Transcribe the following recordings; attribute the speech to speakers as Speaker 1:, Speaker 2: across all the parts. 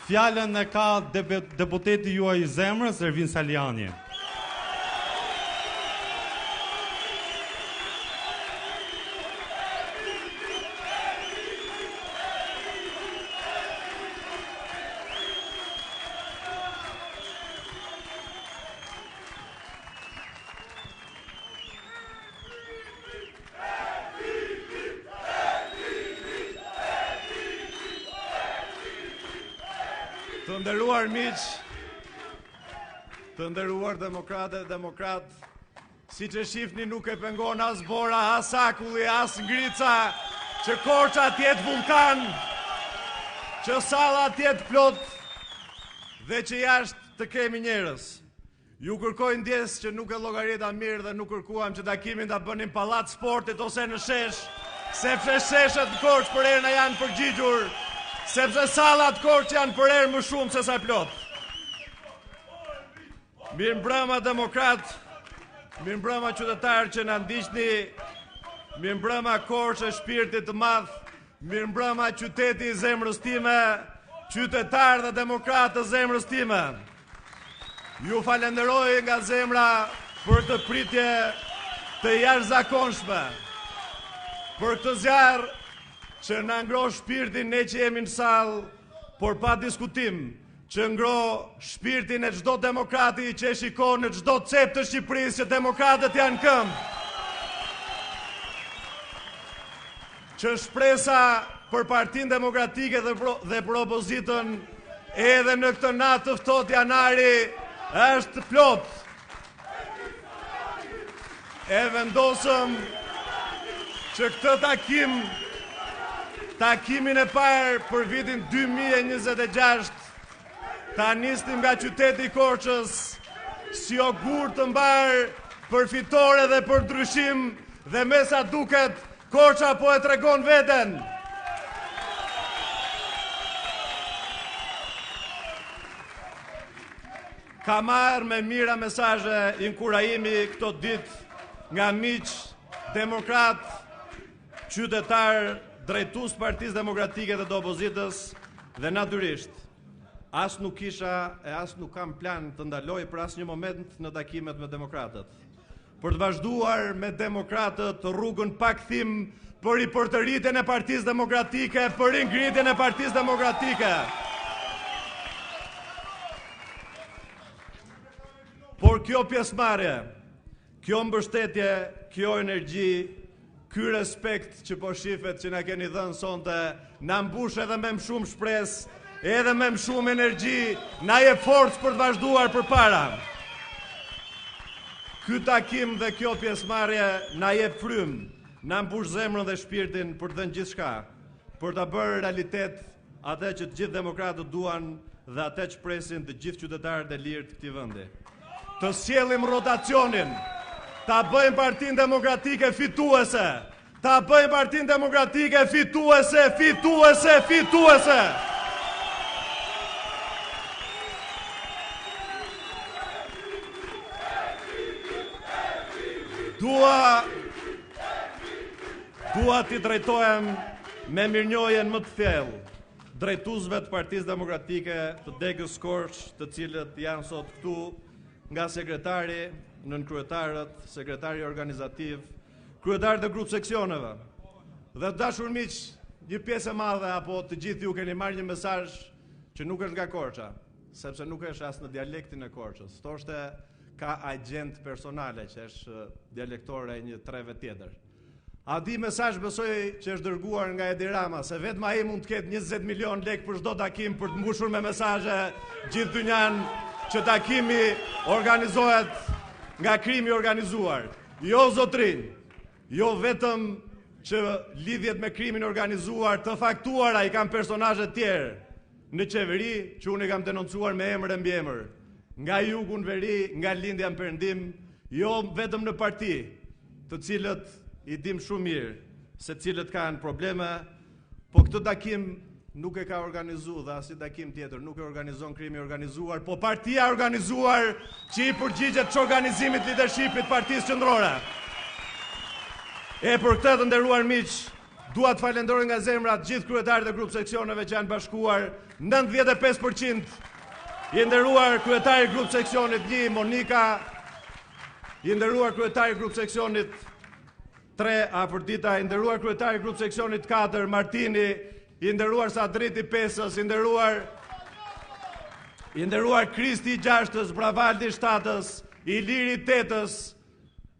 Speaker 1: Fjalën e ka deputeti juaj i zemrës, Ervin Saliani.
Speaker 2: Të nderuar miq, të nderuar demokratë dhe demokrat, siç e shihni nuk e pengon as Bora, as Akulli, as Ngrica, që Korça tjetë vulkan, që salla tjetë plot dhe që jashtë të kemi njerëz. Ju kërkoj ndjes që nuk e llogarita mirë dhe nuk kërkuam që takimin ta bënim pallat sportit ose në shesh, sepse sheshet në Korçë për herë janë përgjigjur. Sepse sallat Korçë janë për herë më shumë se sa plot. Mirëmbrëma demokrat, mirëmbrëma qytetarë që na ndiqni, mirëmbrëma Korçë e shpirtit të madh, mirëmbrëma qyteti i zemrës time, qytetarë dhe demokratë të zemrës time. Ju falenderoj nga zemra për të pritje të jashtëzakonshme, për këtë zjarr që na ngro shpirtin ne që jemi në sallë, por pa diskutim, që ngro shpirtin e çdo demokrati që e shikon në çdo cep të Shqipërisë që demokratët janë këmbë. Që shpresa për Partinë Demokratike dhe për opozitën edhe në këtë natë të ftohtë janari është plot. E vendosëm që këtë takimin e parë për vitin 2026 ta nisnim nga qyteti i Korçës si ogur të mbar për fitore dhe për ndryshim dhe me sa duket Korça po e tregon veten. Ka marrë me mira mesazhe inkurajimi këto ditë nga miq demokrat, qytetar, drejtues Partisë Demokratike dhe të opozitës dhe natyrisht as nuk kisha e as nuk kam plan të ndaloj për asnjë moment në takimet me demokratët. Për të vazhduar me demokratët rrugën pa kthim për ripërtëritjen e Partisë Demokratike, për ngritjen e Partisë Demokratike. Por kjo pjesëmarrje, kjo mbështetje, kjo energji, ky respekt që po shifet që na keni dhënë sonte, na mbush edhe me më shumë shpresë, edhe me më shumë energji, na jep forcë për të vazhduar përpara. Ky takim dhe kjo pjesëmarrje na jep frymë, na mbush zemrën dhe shpirtin për të dhënë gjithçka, për ta bërë realitet atë që të gjithë demokratët duan dhe atë që presin të gjithë qytetarët e lirë të këtij vendi. Të sjellim rotacionin, ta bëjmë Partinë Demokratike fituese, ta bëjmë Partinë Demokratike fituese. Dua t'i drejtohem me mirënjohjen më të thellë drejtuesve të Partisë Demokratike të degës Korçë, të cilët janë sot këtu, nga sekretari, nënkryetarët, sekretari organizativ, kryetarët e grup seksioneve. Dhe dashur miq, një pjesë e madhe apo të gjithë ju keni marrë një mesazh që nuk është nga Korça, sepse nuk është as në dialektin e Korçës. Thoshte ka agent personale që është dialektore një treve tjetër. A di mesazh besoj që është dërguar nga Edi Rama, se vetëm ai mund të ketë 20 milion lekë për çdo takim për të mbushur me mesazhe gjithë dynjan që takimi organizohet nga krimi organizuar. Jo zotrin, jo vetëm që lidhjet me krimin organizuar të faktuara i kanë personazhe tjerë në qeveri që unë i kam denoncuar me emër e mbi emër. Nga jugu në veri, nga lindja në perëndim, jo vetëm në parti, të cilët i dim shumë mirë se cilët kanë probleme, po këtë takim nuk e ka organizuar dhe as i takim tjetër nuk e organizon krimi organizuar, po partia organizuar që i përgjigjet që organizimit leadershipit Partisë Qendrore. E për këtë të nderuar miq, Dua të falenderoj nga zemra të gjithë kryetarët e grup seksioneve që janë bashkuar. 95% i nderuar kryetari i grup seksionit 1 Monika, i nderuar kryetari i grup seksionit 3 Afërdita, i nderuar kryetari i grup seksionit 4 Martini, i nderuar Sadriti 5-ës, i nderuar Kristi 6-ës, Bravaldi 7-ës, Iliri 8-ës,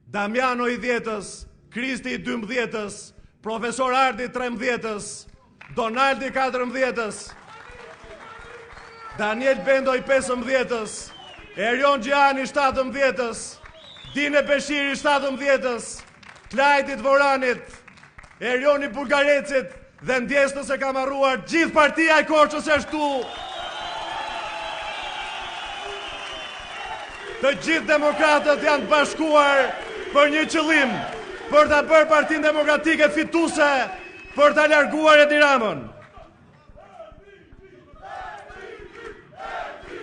Speaker 2: Damiano i 10-ës, Kristi i 12-ës, Profesor Ardi 13-ës, Donaldi 14-ës, Daniel Bendo i 15-ës, Erion Gjiani 17-ës, Dine Beshiri 17-ës, Klajtit Voranit, Erioni Bulgarecit dhe ndjesës e kam arruar gjithë partia e Korçës e shtu. Të gjithë demokratët janë bashkuar për një qëllim, për ta bërë Partinë Demokratike fituese, për ta larguar Edi Ramën.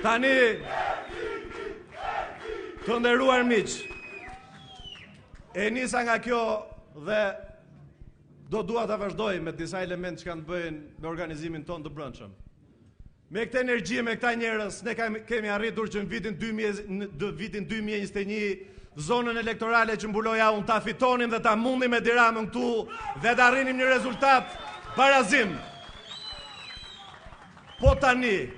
Speaker 2: Tani, të nderuar miq, e nisa nga kjo dhe dua ta vazhdoj me disa elementë që kanë të bëjnë me organizimin tonë të brendshëm. Me këtë energji, me këta njerëz, ne kemi arritur që në vitin 2021 zonën elektorale që mbuloj unë ta fitonim dhe ta mundim Edi Ramën këtu dhe ta arrinim një rezultat barazim. Po tani,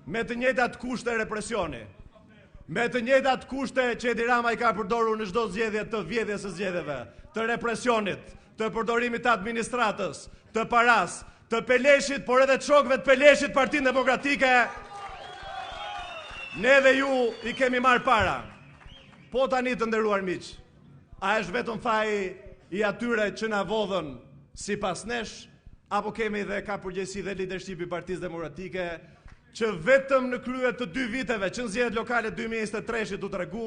Speaker 2: me të njëjtat kushte represioni, me të njëjtat kushte që Edi Rama i ka përdorur në çdo zgjedhje të vjedhjes së zgjedhjeve, të represionit, të përdorimit të administratës, të paras, të Peleshit, por edhe të shokëve të Peleshit, Partinë Demokratike, ne dhe ju i kemi marrë para. Po tani të nderuar miq, a është vetëm faji i atyre që na vodhën sipas nesh, apo kemi dhe ka përgjegjësi dhe leadershipi i Partisë Demokratike që vetëm në krye të 2 viteve që në zgjedhjet lokale 2023 u tregu,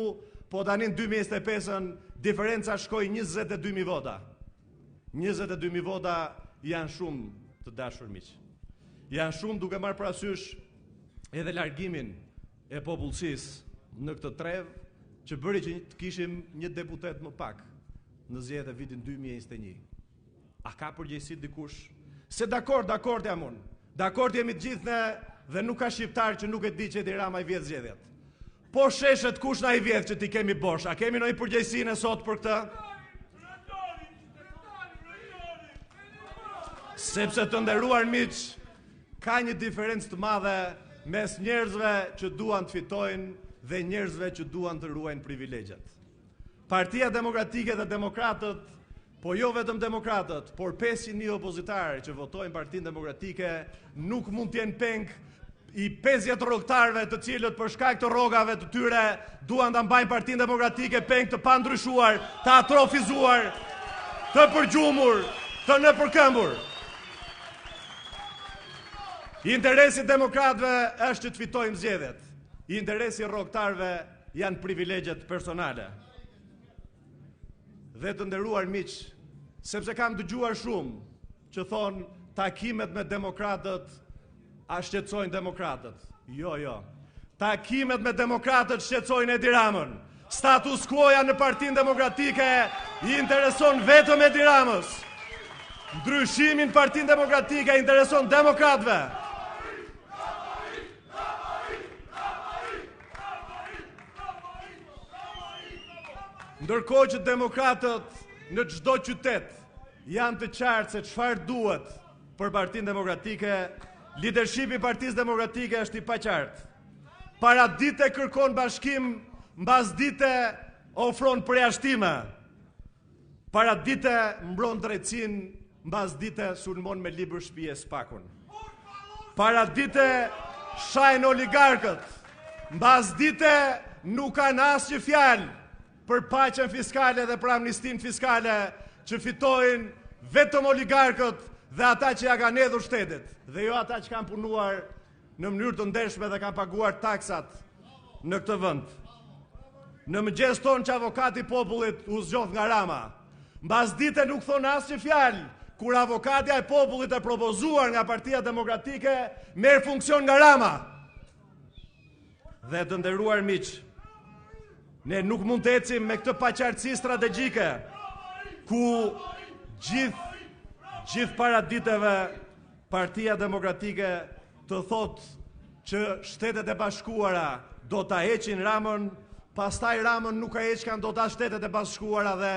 Speaker 2: po tani në 2025-ën diferenca shkoi 22.000 vota. 22.000 vota janë shumë, të dashur miq. Janë shumë duke marrë parasysh edhe largimin e popullsisë në këtë trev që bëri që të kishim një deputet më pak në zgjedhjet e vitin 2021. A ka përgjegjësi dikush? Se dakord jam unë. Dakord jemi të gjithë ne dhe nuk ka shqiptar që nuk e di që Edi Rama i vjedh zgjedhjet. Po sheshet kush na i vjedh që ti kemi bosh? A kemi ndonjë përgjegjësi ne sot për këtë? Sepse të nderuar miq, ka një diferencë të madhe mes njerëzve që duan të fitojnë dhe njerëzve që duan të ruajnë privilegjet. Partia Demokratike dhe demokratët, po jo vetëm demokratët, por 500.000 opozitarë që votojnë Partinë Demokratike nuk mund të jenë peng i 50 rrogtarëve të cilët për shkak të rrogave të tyre duan ta mbajnë Partinë Demokratike peng të pandryshuar, të atrofizuar, të përgjumur, të nëpërkëmbur. Interesi demokratëve është që të fitojmë zgjedhjet. Interesi rrogtarëve janë privilegjet personale. Dhe të nderuar miq, sepse kam dëgjuar shumë që thonë takimet me demokratët a shqetësojnë demokratët. Jo. Takimet me demokratët shqetësojnë Edi Ramën. Status quo-ja në Partinë Demokratike i intereson vetëm Edi Ramës. Ndryshimin Partinë Demokratike intereson demokratëve. Ndërkohë që demokratët në çdo qytet janë të qartë se çfarë duhet për Partinë Demokratike, leadershipi i Partisë Demokratike është i paqartë. Para dite kërkon bashkim, mbas dite ofron përjashtime. Para dite mbron drejtësinë, mbas dite sulmon me libër shtëpie spakun. Para dite shajnë oligarkët, mbas dite nuk kanë asnjë fjalë për paqen fiskale dhe për amnistin fiskale që fitojnë vetëm oligarkët dhe ata që ja kanë hedhur shtetit, dhe jo ata që kanë punuar në mënyrë të ndershme dhe kanë paguar taksat në këtë vend. Në mëngjes tonë që avokati i popullit u zgjodh nga Rama, mbas dite nuk thon asnjë fjalë kur avokatja e popullit e propozuar nga Partia Demokratike merr funksion nga Rama. Dhe të nderuar miq, ne nuk mund të ecim me këtë paqartësi strategjike ku gjithë para diteve Partia Demokratike të thotë që Shtetet e Bashkuara do ta heqin Ramën, pastaj Ramën nuk ka heqkan do ta Shtetet e Bashkuara dhe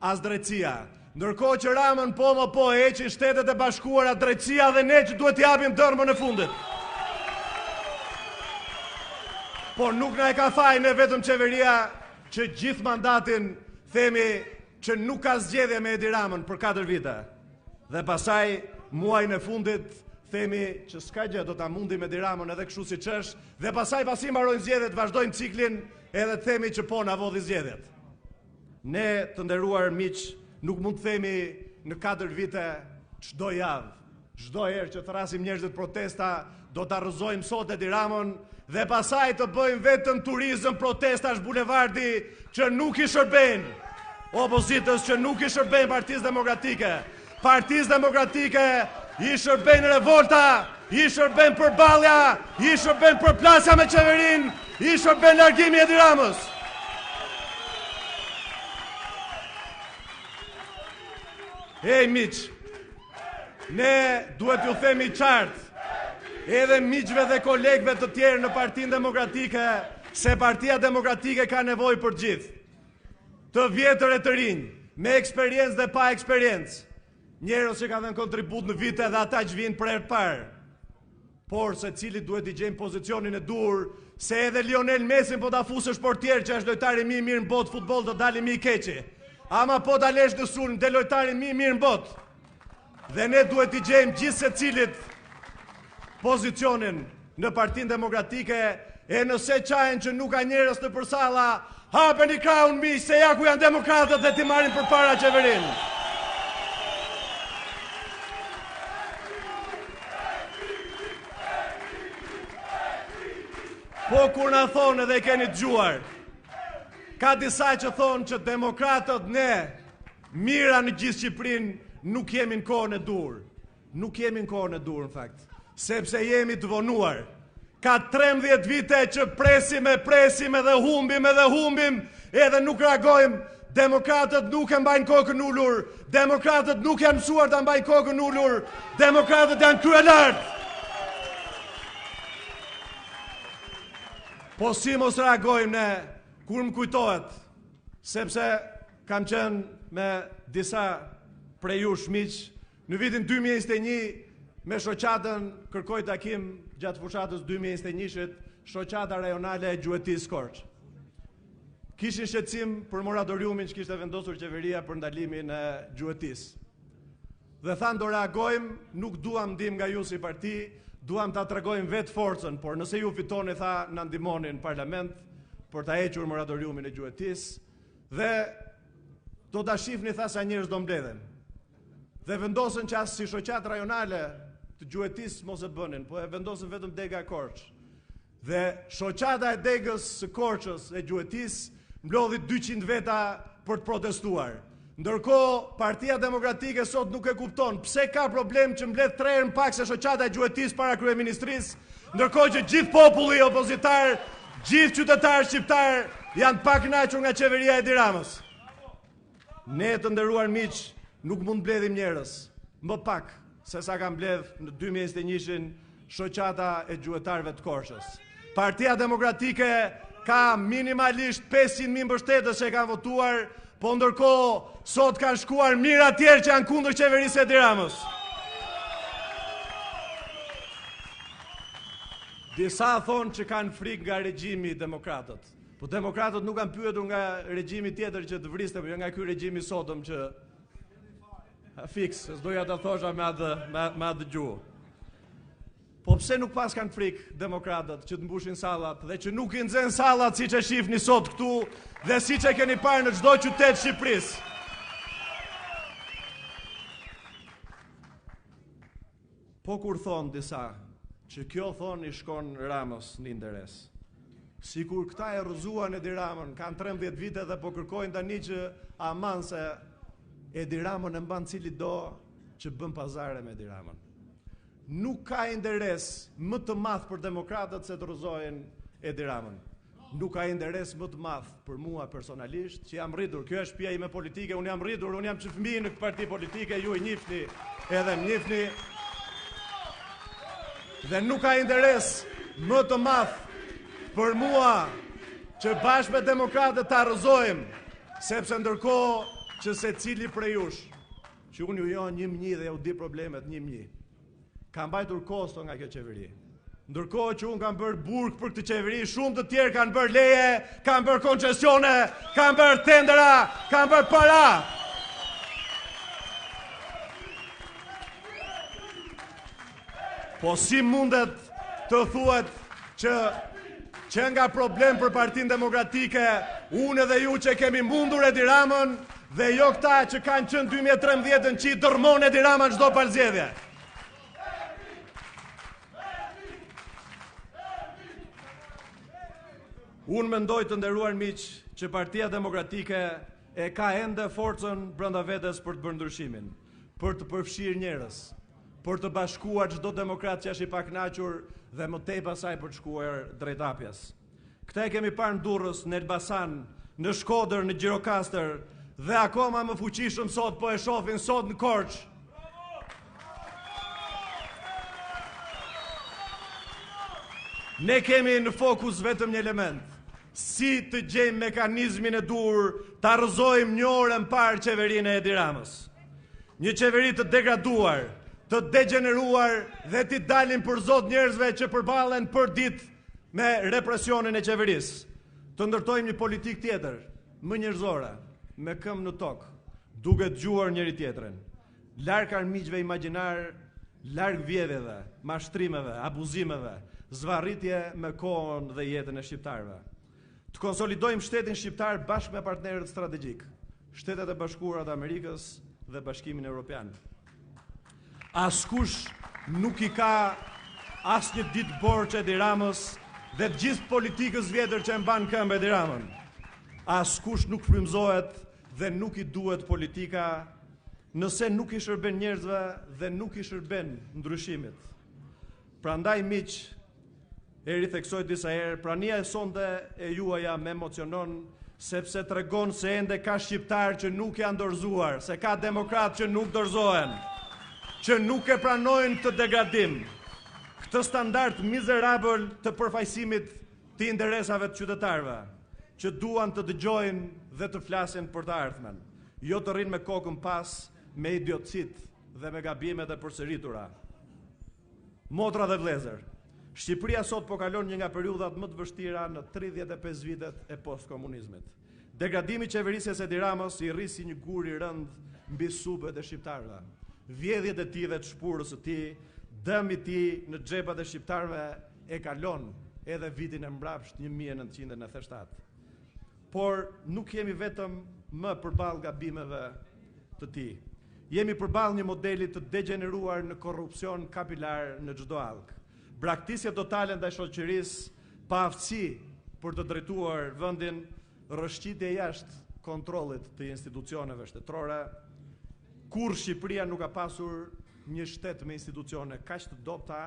Speaker 2: as drejtësia. Ndërkohë që Ramën po më po heqin Shtetet e Bashkuara, drejtësia dhe ne që duhet t'japim dërmën e fundit. Por nuk na e ka faj ne vetëm qeveria që gjithë mandatin themi që nuk ka zgjedhje me Edi Ramën për 4 vite. Dhe pasaj muajin e fundit themi që s'ka gjë, do ta mundim Edi Ramën edhe kështu siç është, dhe pasaj pasi mbarojnë zgjedhjet vazhdojmë ciklin edhe themi që po na vodhi zgjedhjet. Ne, të nderuar miq, nuk mund të themi në 4 vite çdo javë, çdo herë që thrasim njerëzit protesta, do ta rrëzojmë sot Edi Ramën dhe pasaj të bëjmë vetëm turizëm protestash bulevardi që nuk i shërbejnë opozitës, që nuk i shërbejnë Partisë Demokratike. Partisë Demokratike i shërbejnë revolta, i shërbejnë përballja, i shërbejnë përplasja me qeverinë, i shërbejnë largimi Edi Ramës. Ej miq, ne duhet ju themi qartë, edhe miqve dhe kolegëve të tjerë në Partinë Demokratike, se Partia Demokratike ka nevojë për gjithë. Të vjetër e të rinj, me eksperiencë dhe pa eksperiencë, njerëz që ka dhënë kontribut në vite dhe ata që vinë për herë të parë. Por se cili duhet i gjejmë pozicionin e dur, se edhe Lionel Messi po ta fusësh portier që është lojtari më i mirë në botë futboll do dalë më i keqi. Ama po ta lesh në sulm te lojtari më i mirë në botë. Dhe ne duhet i gjejmë gjithë secilit pozicionin në Partinë Demokratike, e nëse qahen që nuk ka njerëz në përsalla, hapeni krahun miq, se ja ku janë demokratët dhe ti marrin përpara qeverinë. Po kur na thonë edhe keni dëgjuar, ka disa që thonë që demokratët ne, mira në gjithë Shqipërinë, nuk jemi në kohën e dur. Nuk jemi në kohën e dur në fakt, sepse jemi të vonuar. Ka 13 vite që presim edhe humbim, edhe nuk reagojmë. Demokratët nuk e mbajnë kokën ulur, demokratët nuk janë mësuar të mbajnë kokën ulur, demokratët janë kryelartë. Po si mos reagojmë ne, kur më kujtohet, sepse kam qenë me disa prej jush miq, në vitin 2021, me shoqatën kërkoj takim gjatë fushatës 2021-shit, shoqata rajonale e Gjuetis Korç. Kishin shqetësim për moratoriumin që kishte vendosur qeveria për ndalimin e Gjuetis. Dhe thanë do reagojmë, nuk duam ndim nga ju si parti, duam ta tregojmë vetë forcën, por nëse ju fitoni, tha, na ndihmoni në parlament për ta hequr moratoriumin e Gjuetis, dhe do ta shihni, tha, sa njerëz do mbledhen. Dhe vendosën që as si shoqat rajonale të Gjuetis mos e bënin, po e vendosën vetëm Dega e Korç. Dhe shoqata e Degës së Korçës e Gjuetis mblodhi 200 veta për të protestuar. Ndërkohë, Partia Demokratike sot nuk e kupton pse ka problem që mbledh 3 herë më pak se shoqata e Gjuetis para kryeministrisë, ndërkohë që gjithë populli opozitar, gjithë qytetarë shqiptar janë pa kënaqur nga qeveria e Edi Ramës. Ne, të nderuar miq, nuk mund mbledhim njerëz më pak se sa ka mbledh në 2021-shin shoqata e gjuetarëve të Korçës. Partia Demokratike ka minimalisht 500.000 mbështetës që kanë votuar, po ndërkohë sot kanë shkuar mijëra tjerë që janë kundër qeverisë së Edi Ramës. Disa thonë që kanë frikë nga regjimi demokratët. Po demokratët nuk kanë pyetur nga regjimi tjetër që të vriste, por jo nga ky regjim i sotëm që fiks, s'doja ta thosha me atë gjuhë. Po pse nuk pas kanë frikë demokratët që të mbushin sallat dhe që nuk i nxen sallat siç e shihni sot këtu dhe siç e keni parë në çdo qytet të Shqipërisë? Po kur thonë disa që kjo thonë i shkon Ramës në interes. Sikur këta e rrëzuan Edi Ramën, kanë 13 vite dhe po kërkojnë tani që aman se Edi Ramën e mban cili do që bën pazare me Edi Ramën. Nuk ka interes më të madh për demokratët se të rrëzojnë Edi Ramën. nuk ka interes më të madh për mua personalisht, që jam rritur, kjo është shtëpia ime politike, unë jam rritur, unë jam që fëmijë në këtë parti politike, ju i njihni, edhe më njihni. Dhe nuk ka interes më të madh për mua që bashkë me demokratët ta rrëzojmë, sepse ndërkohë që secili prej jush, që unë ju jon 1-1 dhe ju di problemet 1-1, ka mbajtur kosto nga kjo qeveri. Ndërkohë që unë kam bërë burg për këtë qeveri, shumë të tjerë kanë bërë leje, kanë bërë koncesione, kanë bërë tendera, kanë bërë para. Po si mundet të thuhet që nga problem për Partinë Demokratike, unë dhe ju që kemi mundur Edi Ramën, dhe jo këta që kanë qenë 2013 në qitë dërmon Edi Ramën çdo palëzjedhje. Unë mendoj të nderuar miq që Partia Demokratike e ka ende forcën brenda vetes për të bërë ndryshimin, për të përfshirë njerëz, për të bashkuar çdo demokrat që është i pakënaqur dhe më tej pasaj për të shkuar drejt hapjes. Këta e kemi parë në Durrës, në Elbasan, në Shkodër, në Gjirokastër dhe akoma më fuqishëm sot po e shohin sot në Korçë. Ne kemi në fokus vetëm një element. Si të gjejmë mekanizmin e dur të arrëzojmë një orë më parë qeverinë e Edi Ramës. Një qeveri të degraduar, të degeneruar dhe t'i dalin për zot njerëzve që përballen për ditë me represionin e qeverisë. Të ndërtojmë një politik tjetër, më njerëzore, me këmbë në tokë, duke dëgjuar njëri tjetrin. Larg armiqve imagjinar, larg vjedhjeve, mashtrimeve, abuzimeve, zvarritje me kohën dhe jetën e shqiptarëve. Të konsolidojmë shtetin shqiptar bashkë me partnerët strategjik, Shtetet e Bashkuara të Amerikës dhe Bashkimin Evropian. Askush nuk i ka asnjë ditë borxh Edi Ramës dhe të gjithë politikës vjetër që e mban këmbë Edi Ramën. Askush nuk frymëzohet dhe nuk i duhet politika nëse nuk i shërben njerëzve dhe nuk i shërben ndryshimit. Prandaj miq, e ritheksoj disa herë, prania e sonte e juaja më emocionon sepse tregon se ende ka shqiptar që nuk janë dorëzuar, se ka demokrat që nuk dorëzohen, që nuk e pranojnë të degradim, këtë standard mizerabël të përfaqësimit të interesave të qytetarëve, që duan të dëgjojnë dhe të flasin për të ardhmen, jo të rrinë me kokën pas, me idiotësit dhe me gabimet e përsëritura. Motra dhe vëllezër, Shqipëria sot po kalon një nga periudhat më të vështira në 35 vitet e postkomunizmit. Degradimi i qeverisë së Edi Ramës i rri si një gur i rënd mbi supët e shqiptarëve. Vjedhjet e tij dhe të shpurës së tij, dëmi i tij në xhepat e shqiptarëve e kalon edhe vitin e mbrapsht 1997. Por nuk jemi vetëm më përballë gabimeve të tij. Jemi përballë një modeli të degeneruar në korrupsion kapilar në çdo allk. Braktisje totale ndaj shoqërisë, pa aftësi për të drejtuar vendin, rrëshqitje jashtë kontrollit të institucioneve shtetërore. Kur Shqipëria nuk ka pasur një shtet me institucione kaq të dobta,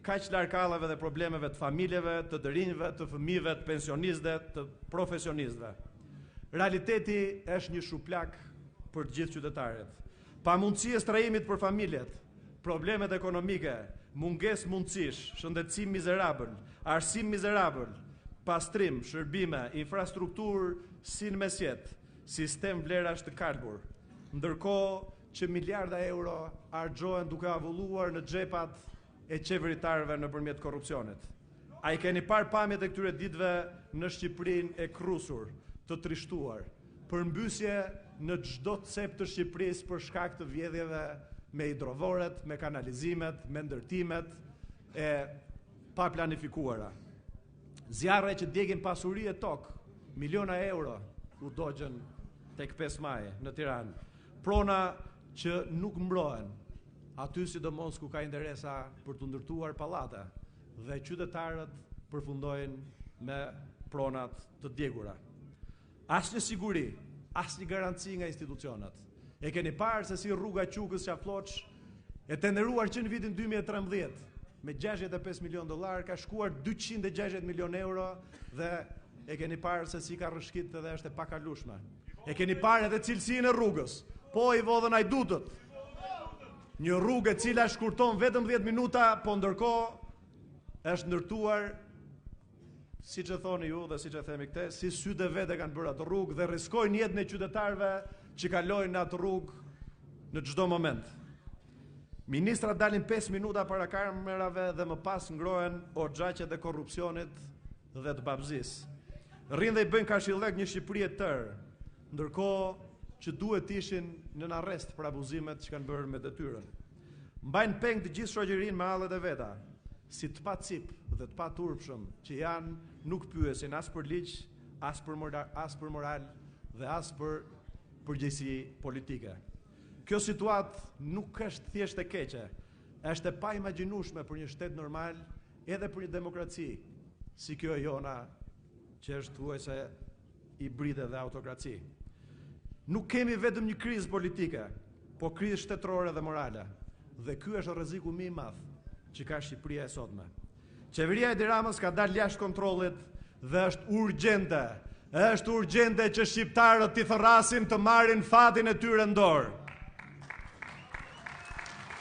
Speaker 2: kaq larg kallave dhe problemeve të familjeve, të dërinjve, të fëmijëve, të pensionistëve, të profesionistëve. Realiteti është një shuplak për të gjithë qytetarët. Pamundësia e strehimit për familjet, problemet ekonomike, mungesë mundësish, shëndetësim mizerabël, arsim mizerabël, pastrim, shërbime, infrastrukturë si në mesjet, sistem vlerash të kalbur, ndërkohë që miliarda euro harxhohen duke avulluar në xhepat e qeveritarëve nëpërmjet korrupsionit. A i keni parë pamjet e këtyre ditëve në Shqipërinë e krusur, të trishtuar, përmbysje në çdo cep të Shqipërisë për shkak të vjedhjeve me hidrovoret, me kanalizimet, me ndërtimet e pa planifikuara. Zjarre që djegin pasuri e tokë, miliona euro u dogjen tek 5 Maj në Tiranë. Prona që nuk mbrohen, aty sidomos ku ka interesa për të ndërtuar pallate dhe qytetarët përfundojnë me pronat të djegura. Asnjë siguri, asnjë garanci nga institucionet. E keni parë se si rruga Qukës Qafloç e tenderuar që në vitin 2013 me $65 milion ka shkuar 260 milion euro dhe E keni parë se si ka rrëshqit edhe është e pakalueshme. E keni parë edhe cilësinë e rrugës. Po i vodhën ajdutët. Një rrugë e cila shkurton vetëm 10 minuta, po ndërkohë është ndërtuar, siç e thoni ju dhe siç e themi këte, si sytë vetë kanë bërë atë rrugë dhe rrezikojnë jetën e qytetarëve që kalojnë në atë rrugë në çdo moment. Ministrat dalin 5 minuta para kamerave dhe më pas ngrohen orxhaqet e korrupsionit dhe të babëzisë. Rrinë dhe i bëjnë kashillek një Shqipëri e tërë, ndërkohë që duhet ishin në arrest për abuzimet që kanë bërë me detyrën. Mbajnë peng të gjithë shoqërinë me hallet e veta, si të pa cip dhe të pa turpshëm që janë, nuk pyesin as për ligj, as për moral dhe as për përgjegjësi politike. Kjo situatë nuk është thjesht e keqe, është e pa imagjinueshme për një shtet normal, edhe për një demokraci, si kjo e jona, që është thuajse hibride dhe autokraci. Nuk kemi vetëm një krizë politike, po krizë shtetërore dhe morale. Dhe ky është rreziku më i madh që ka Shqipëria e sotme. Qeveria e Edi Ramës ka dalë jashtë kontrollit dhe është urgjente. Është urgjente që shqiptarët t'i thërrasin të marrin fatin e tyre në dorë.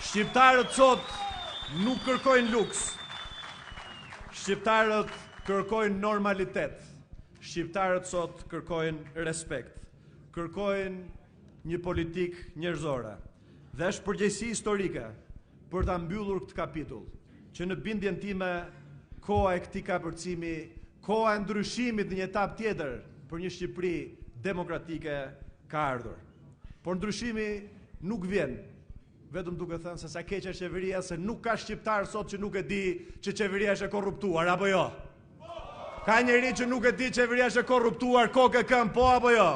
Speaker 2: Shqiptarët sot nuk kërkojnë luks. Shqiptarët kërkojnë normalitet. Shqiptarët sot kërkojnë respekt. Kërkojnë një politikë njerëzore. Dhe është përgjegjësi historike për ta mbyllur këtë kapitull, që në bindjen time koha e këtij kapërcimi, koha e ndryshimit në një etapë tjetër për një Shqipëri demokratike ka ardhur. Por ndryshimi nuk vjen vetëm duke thënë se sa keq është qeveria, se nuk ka shqiptar sot që nuk e di që qeveria është e korruptuar, apo jo? Ka njeri që nuk e di qeveria është e korruptuar, kokë e këm, po apo jo?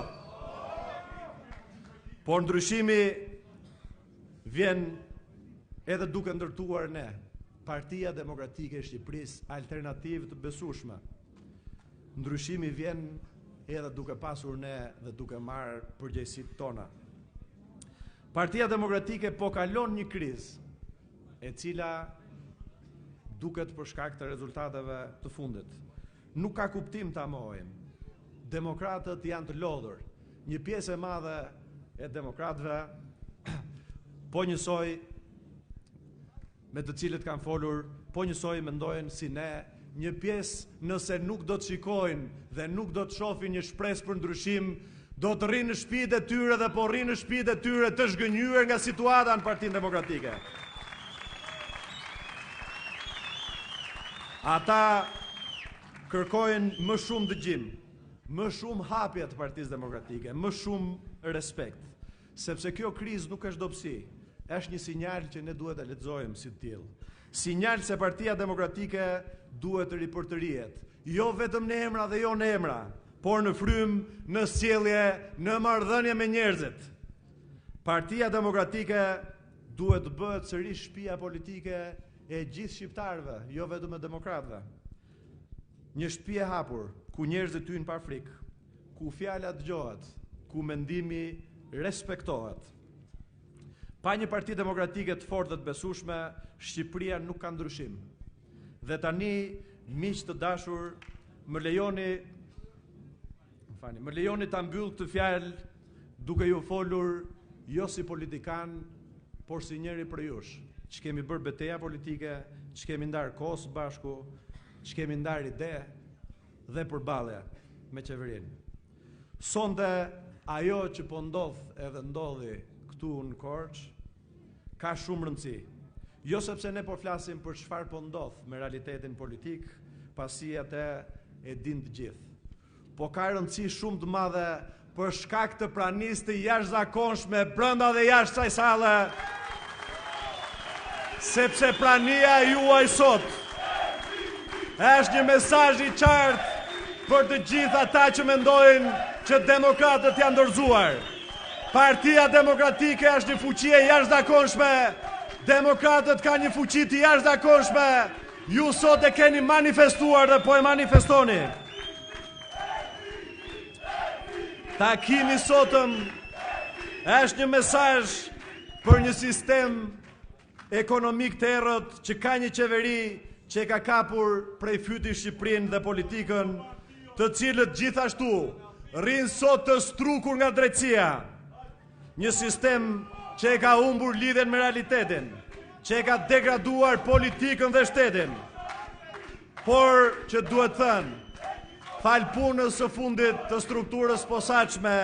Speaker 2: Por ndryshimi vjen edhe duke ndërtuar ne, Partia Demokratike e Shqipërisë, alternativë të besueshme. Ndryshimi vjen edhe duke pasur ne dhe duke marrë përgjegjësitë tona. Partia Demokratike po kalon një krizë, e cila duket për shkak të rezultateve të fundit. Nuk ka kuptim ta mohojmë. Demokratët janë të lodhur. Një pjesë e madhe e demokratëve po njësoj me të cilët kanë folur, po njësoj mendojnë si ne, një pjesë nëse nuk do të shikojnë dhe nuk do të shohin një shpresë për ndryshim, do të rrinë në shtëpitë e tyre dhe po rrinë në shtëpitë e tyre të zhgënjur nga situata në Partinë Demokratike. Ata kërkojnë më shumë dëgjim, më shumë hapje të Partisë Demokratike, më shumë respekt, sepse kjo krizë nuk është dobësi, është një sinjal që ne duhet të lexojmë si të tillë. Sinjal se Partia Demokratike duhet të ripërtërihet, jo vetëm në emra dhe jo në emra, por në frym, në sjellje, në marrëdhënie me njerëzit. Partia Demokratike duhet të bëhet sërish shtëpia politike e gjithë shqiptarëve, jo vetëm e demokratëve. Një shtëpi e hapur, ku njerëzit hyjnë pa frikë, ku fjala dëgohet, ku mendimi respektohet. Pa një Parti Demokratike të fortë dhe të besueshme, Shqipëria nuk ka ndryshim. Dhe tani, miq të dashur, më lejoni ta mbyll këtë fjalë duke ju folur jo si politikan, por si njëri prej jush, që kemi bërë betejë politike, që kemi ndarë kohë së bashku, që kemi ndarë ide dhe përballje me qeverinë. Sonte ajo që po ndodh edhe ndodhi këtu në Korçë ka shumë rëndësi. Jo sepse ne po flasim për çfarë po ndodh me realitetin politik, pasi atë e din të gjithë. Po ka rëndësi shumë të madhe për shkak të pranisë të jashtëzakonshme brenda dhe jashtë kësaj salle, sepse prania juaj sot është një mesazh i qartë për të gjithë ata që mendojnë që demokratët janë dorëzuar. Partia Demokratike është një fuqi e jashtëzakonshme. Demokratët kanë një fuqi të jashtëzakonshme. Ju sot e keni manifestuar dhe po e manifestoni. Takimi sotëm është një mesazh për një sistem ekonomik të errët që ka një qeveri që ka kapur prej fyti Shqipërinë dhe politikën, të cilët gjithashtu rrinë sot të strukur nga drejtësia. Një sistem që e ka humbur lidhjen me realitetin, që e ka degraduar politikën dhe shtetin, por që duhet thënë, fal punës së fundit të strukturës posaçme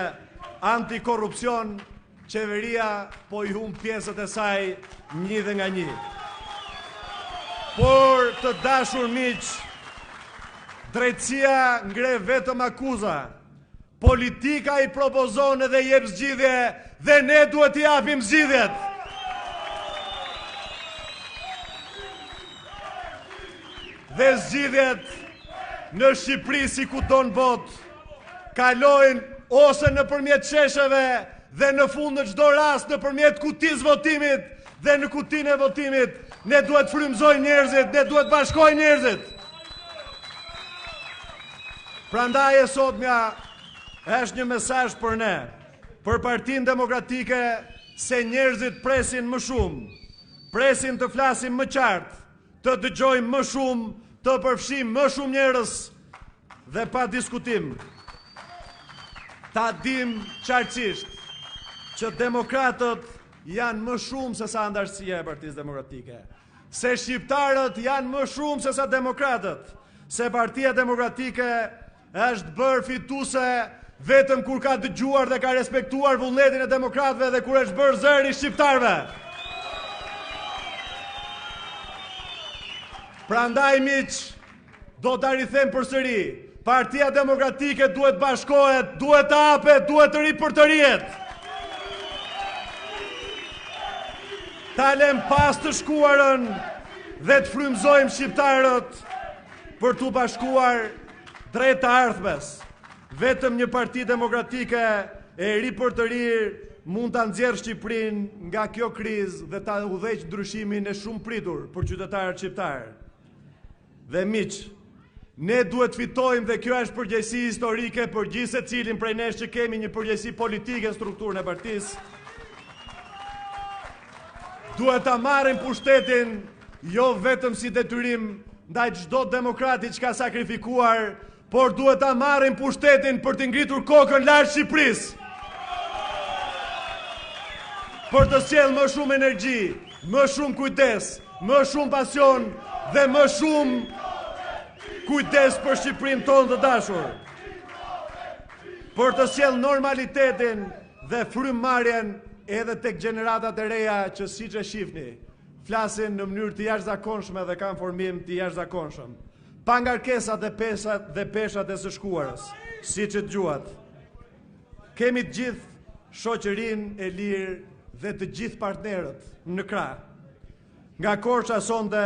Speaker 2: antikorrupsion, qeveria po i humb pjesët e saj një dhe nga një. Por të dashur miq, drejtësia ngre vetëm akuza. Politika i propozon edhe jep zgjidhje dhe ne duhet t'i japim zgjidhjet. Dhe zgjidhjet në Shqipëri si kudo në botë kalojnë ose nëpërmjet shesheve dhe në fund në çdo rast nëpërmjet kutisë votimit dhe në kutinë e votimit ne duhet frymëzojmë njerëzit, ne duhet bashkojmë njerëzit. Prandaj e sotmja është një mesazh për ne, për Partinë Demokratike, se njerëzit presin më shumë, presin të flasim më qartë, të dëgjojmë më shumë, të përfshim më shumë njerëz dhe pa diskutim. Ta dim qartësisht që demokratët janë më shumë se sa antarësia e Partisë Demokratike, se shqiptarët janë më shumë se sa demokratët, se Partia Demokratike është bërë fituese vetëm kur ka dëgjuar dhe ka respektuar vullnetin e demokratëve dhe kur është bërë zëri shqiptarëve. Prandaj miq, do ta rithem përsëri, Partia Demokratike duhet bashkohet, duhet të hapet, duhet të ripërtërihet. Ta lëm pas të shkuarën dhe të frymëzojmë shqiptarët për t'u bashkuar drejt të ardhmes. Vetëm një Parti Demokratike e ripërtërir mund ta nxjerrë Shqipërinë nga kjo krizë dhe ta udhëheqë ndryshimin e shumë pritur për qytetarët shqiptar. Dhe miq, ne duhet fitojmë dhe kjo është përgjegjësi historike për gjithë secilin prej nesh që kemi një përgjegjësi politike në strukturën e partisë. Duhet ta marrim pushtetin jo vetëm si detyrim ndaj çdo demokrati që ka sakrifikuar, por duhet ta marrim pushtetin për të ngritur kokën lart Shqipërisë. Për të sjellë më shumë energji, më shumë kujdes, më shumë pasion dhe më shumë kujdes për Shqipërinë tonë të dashur. Për të sjellë normalitetin dhe frymëmarrjen edhe tek gjeneratat e reja që siç e shihni, flasin në mënyrë të jashtëzakonshme dhe kanë formim të jashtëzakonshëm, pa ngarkesat dhe peshat e së shkuarës, siç e dëgjuat. Kemi të gjithë shoqërinë e lirë dhe të gjithë partnerët në krah. Nga Korça sonte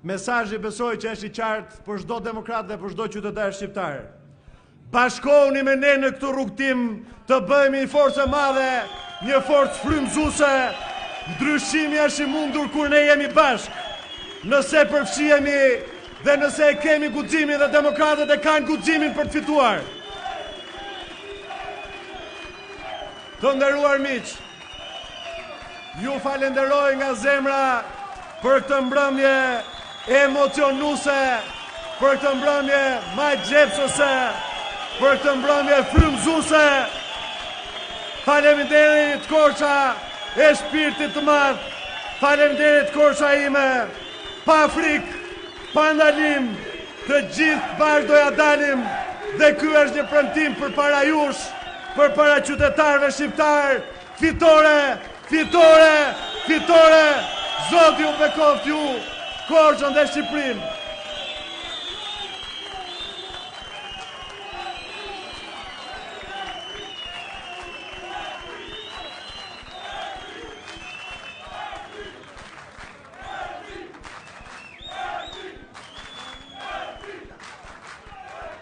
Speaker 2: mesazhi besoj që është i qartë për çdo demokrat dhe për çdo qytetar shqiptar. Bashkohuni me ne në këtë rrugtim të bëhemi një forcë e madhe, një forcë frymëzuese. Ndryshimi është i mundur kur ne jemi bashkë. Nëse përfshihemi dhe nëse e kemi guximin dhe demokratët e kanë guximin për të fituar. Të nderuar miq, ju falenderoj nga zemra për këtë mbrëmje emocionuese, për këtë mbrëmje majgjepsëse, për këtë mbrëmje frymëzuese. Faleminderit Korça e shpirtit të madh, faleminderit Korça ime, pa frikë, pa ndalim, të gjithë bashkë doja dalim dhe ky është një premtim përpara jush, përpara qytetarëve shqiptar. Fitore, fitore, fitore. Zoti ju bekoft ju, Korçën dhe Shqipërinë.